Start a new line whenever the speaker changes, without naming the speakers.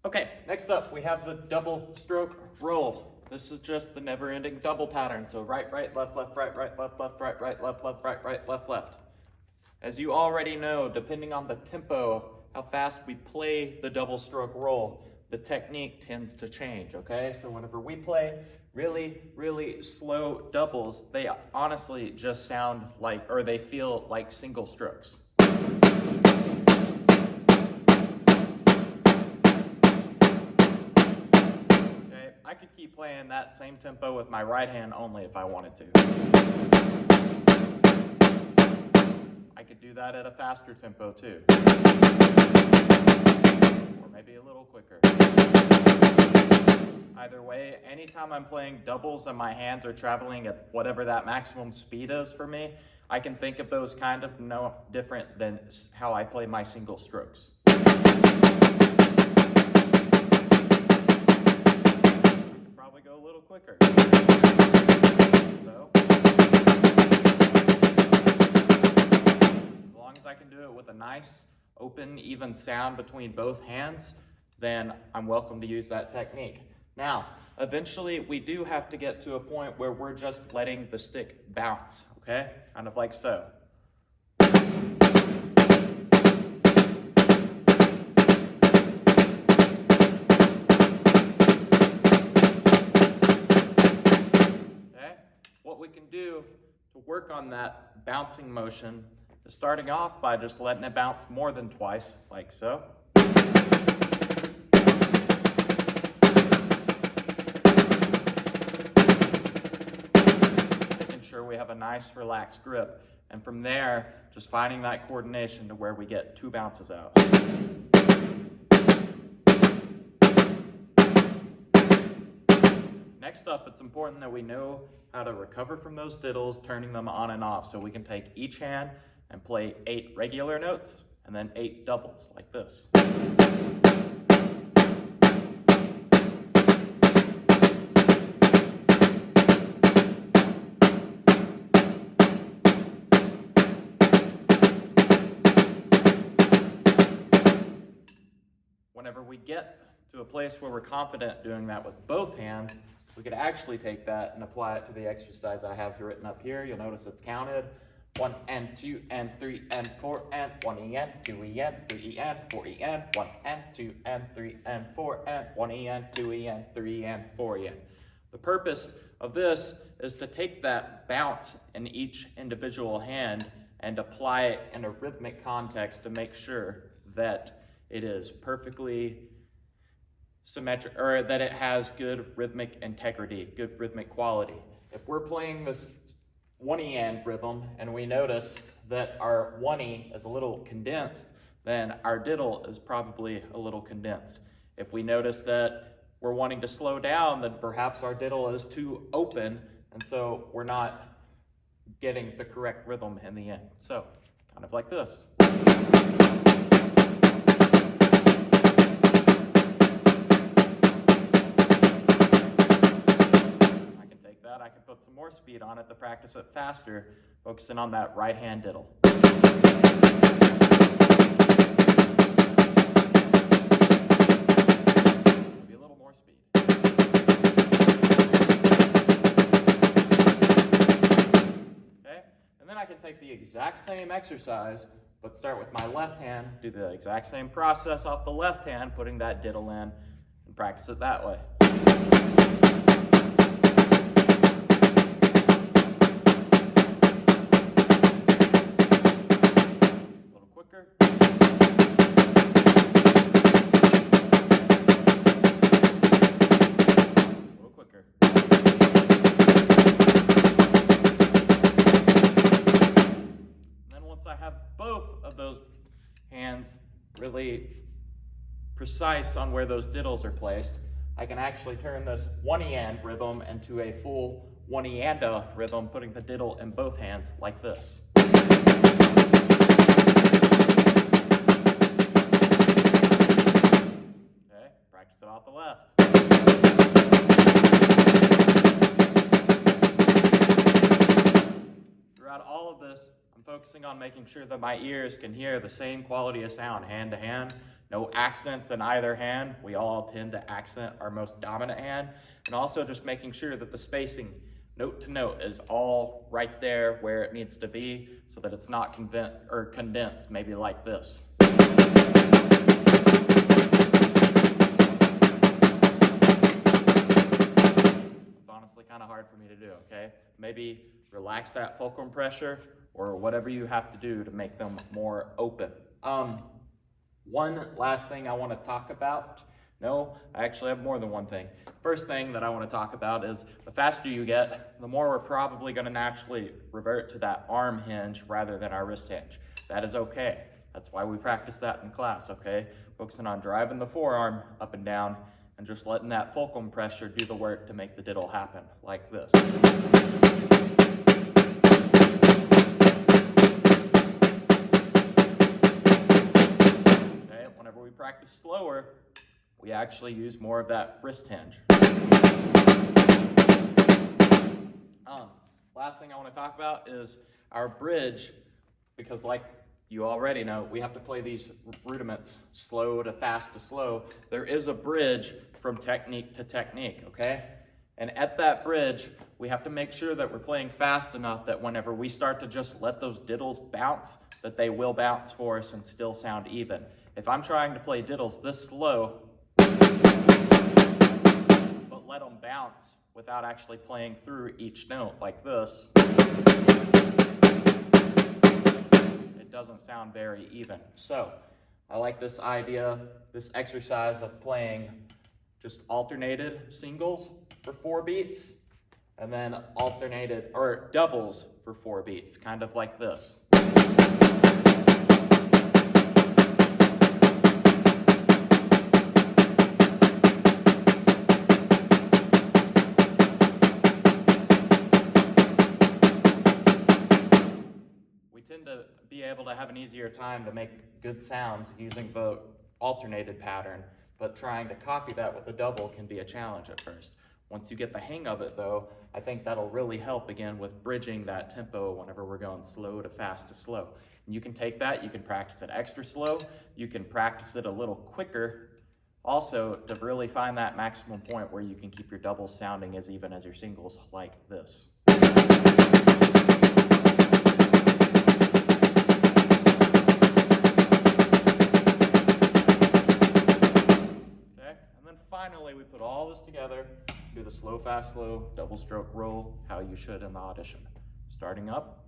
Okay, next up we have the double stroke roll. This is just the never-ending double pattern. So right, right, left, left, right, right, left, left, right, right, left, left, right, right, left, left. As you already know, depending on the tempo, how fast we play the double stroke roll, the technique tends to change, okay? So whenever we play really, really slow doubles, they honestly just sound like, or they feel like single strokes. I could keep playing that same tempo with my right hand only if I wanted to. I could do that at a faster tempo too. Or maybe a little quicker. Either way, anytime I'm playing doubles and my hands are traveling at whatever that maximum speed is for me, I can think of those kind of no different than how I play my single strokes. Probably go a little quicker. So, as long as I can do it with a nice, open, even sound between both hands, then I'm welcome to use that technique. Now, eventually we do have to get to a point where we're just letting the stick bounce, okay? Kind of like so. What we can do to work on that bouncing motion is starting off by just letting it bounce more than twice, like so. Making sure we have a nice relaxed grip. And from there, just finding that coordination to where we get 2 bounces out. Next up, it's important that we know how to recover from those diddles, turning them on and off. So we can take each hand and play 8 regular notes and then 8 doubles like this. Whenever we get to a place where we're confident doing that with both hands, we could actually take that and apply it to the exercise I have written up here. You'll notice it's counted 1 and 2 and 3 and 4 and 1 EN, 2 EN, 3 EN, 4 EN, 1 and 2 and 3 and 4 and 1 EN, 2 EN, 3 EN, 4 EN. The purpose of this is to take that bounce in each individual hand and apply it in a rhythmic context to make sure that it is perfectly symmetric, or that it has good rhythmic integrity, good rhythmic quality. If we're playing this 1E rhythm and we notice that our 1E is a little condensed, then our diddle is probably a little condensed. If we notice that we're wanting to slow down, then perhaps our diddle is too open, and so we're not getting the correct rhythm in the end. So, kind of like this. I can put some more speed on it to practice it faster, focusing on that right hand diddle. Maybe a little more speed. Okay, and then I can take the exact same exercise, but start with my left hand, do the exact same process off the left hand, putting that diddle in, and practice it that way. Really precise on where those diddles are placed, I can actually turn this 1E rhythm into a full 1E rhythm, putting the diddle in both hands like this. Okay, practice it off the left. Throughout all of this, I'm focusing focusing on making sure that my ears can hear the same quality of sound hand to hand. No accents in either hand. We all tend to accent our most dominant hand. And also just making sure that the spacing note to note is all right there where it needs to be so that it's not condensed, maybe like this. It's honestly kind of hard for me to do, okay? Maybe relax that fulcrum pressure or whatever you have to do to make them more open. One last thing I want to talk about. No, I actually have more than one thing. First thing that I want to talk about is the faster you get, the more we're probably going to naturally revert to that arm hinge rather than our wrist hinge. That is okay. That's why we practice that in class, okay? Focusing on driving the forearm up and down and just letting that fulcrum pressure do the work to make the diddle happen, like this. Whenever we practice slower, we actually use more of that wrist hinge. Last thing I want to talk about is our bridge, because like you already know, we have to play these rudiments slow to fast to slow. There is a bridge from technique to technique, okay? And at that bridge, we have to make sure that we're playing fast enough that whenever we start to just let those diddles bounce, that they will bounce for us and still sound even. If I'm trying to play diddles this slow, but let them bounce without actually playing through each note like this, it doesn't sound very even. So I like this idea, this exercise of playing just alternated singles for 4 beats and then alternated or doubles for 4 beats, kind of like this. To be able to have an easier time to make good sounds using the alternated pattern, but trying to copy that with a double can be a challenge at first. Once you get the hang of it though, I think that'll really help again with bridging that tempo whenever we're going slow to fast to slow. And you can take that, you can practice it extra slow, you can practice it a little quicker, also to really find that maximum point where you can keep your doubles sounding as even as your singles, like this. Finally, we put all this together, do the slow, fast, slow, double stroke roll, how you should in the audition. Starting up.